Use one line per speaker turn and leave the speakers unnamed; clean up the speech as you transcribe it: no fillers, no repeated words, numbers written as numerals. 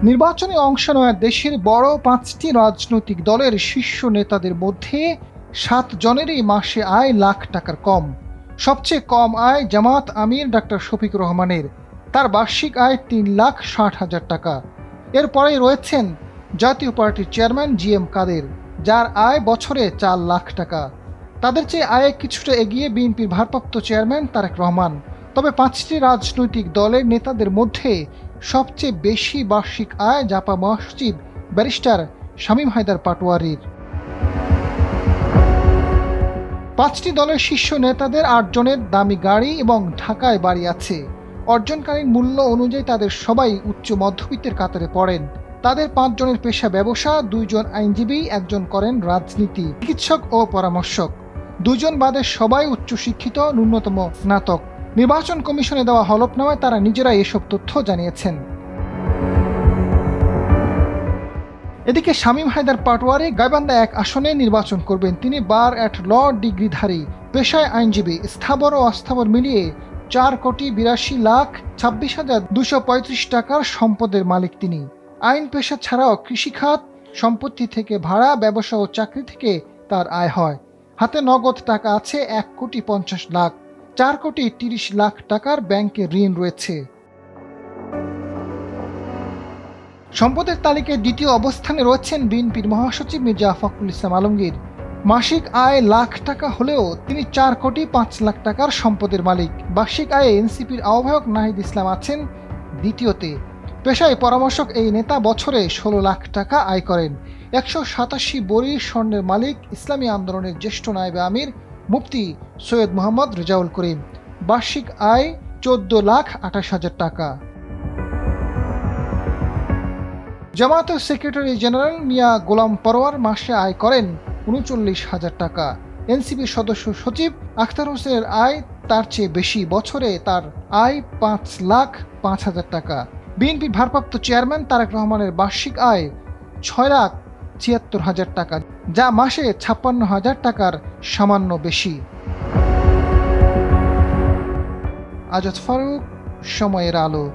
নির্বাচনে অংশ নেওয়া দেশের বড় ৫টি রাজনৈতিক দলের শীর্ষ নেতাদের মধ্যে ৭ জনেরই মাসে আয় লাখ টাকার কম। সবচেয়ে কম আয় জামাত আমির ডাক্তার শফিকুর রহমানের, তার বার্ষিক আয় ৩,৬০,০০০ টাকা। এরপরেই রয়েছেন জাতীয় পার্টির চেয়ারম্যান জিএম কাদের, যার আয় বছরে ৪ লাখ টাকা। তাদের চেয়ে আয়ে কিছুটা এগিয়ে বিএনপির ভারপ্রাপ্ত চেয়ারম্যান তারেক রহমান। তবে ৫টি রাজনৈতিক দলের নেতাদের মধ্যে সবচেয়ে বেশি বার্ষিক আয় জাপা মসজিদ ব্যারিস্টার শামীম হায়দার পাটোয়ারীর। ৫টি দলের শীর্ষ নেতাদের ৮ জনের দামি গাড়ি এবং ঢাকায় বাড়ি আছে। অর্জনকারীর মূল্য অনুযায়ী তাদের সবাই উচ্চ মধ্যবিত্তের কাতারে পড়েন। তাদের ৫ জনের পেশা ব্যবসা, ২ জন আইনজীবী, ১ জন করেন রাজনীতি, চিকিৎসক ও পরামর্শক। ২ জন বাদে সবাই উচ্চশিক্ষিত, ন্যূনতম স্নাতক। নির্বাচন কমিশনে দেওয়া হলফনামায় তারা নিজেরাই এসব তথ্য জানিয়েছেন। এদিকে শামীম হায়দার পাটোয়ারি গাইবান্ধা ১ আসনে নির্বাচন করবেন। তিনি বার অ্যাট ল ডিগ্রিধারী, পেশায় আইনজীবী, স্থাবর ও অস্থাবর মিলিয়ে ৪,৮২,২৩,২৩৫ টাকার সম্পদের মালিক তিনি। আইন পেশা ছাড়াও কৃষিখাত, সম্পত্তি থেকে ভাড়া, ব্যবসা ও চাকরি থেকে তার আয় হয়। হাতে নগদ টাকা আছে ১,৫০,০০,০০০, ৪,৩০,০০,০০০ টাকার ব্যাংকে ঋণ রয়েছে। সম্পদের তালিকায় দ্বিতীয় অবস্থানে রয়েছেন বিএনপির মহাসচিব মির্জা ফখরুল ইসলাম আলমগীর। মাসিক আয় লাখ টাকা হলেও তিনি ৪,৫০,০০,০০০ টাকার সম্পদের মালিক। বার্ষিক আয়ে এনসিপির আহ্বায়ক নাহিদ ইসলাম আছেন দ্বিতীয়তে। পেশায় পরামর্শক এই নেতা বছরে ১৬ লাখ টাকা আয় করেন। ১৮৭ বড়ির স্বর্ণের মালিক ইসলামী আন্দোলনের জ্যেষ্ঠ নায়েবে আমির মুফতি সৈয়দ মোহাম্মদ রেজাউল করিম। বার্ষিক আয় ১৪,২৮,০০০ টাকা। জামায়াতের সেক্রেটারি জেনারেল মিয়া গোলাম পরোয়ার মাসে আয় করেন ৩৯,০০০ টাকা। এনসিপির সদস্য সচিব আখতার হোসেনের আয় তার চেয়ে বেশি, বছরে তার আয় ৫,০৫,০০০ টাকা। বিএনপির ভারপ্রাপ্ত চেয়ারম্যান তারেক রহমানের বার্ষিক আয় ৬,৭৬,০০০ টাকা, যা মাসে ৫৬,০০০ টাকার সামান্য বেশি। আজাদ ফারুক, সময়ের আলো।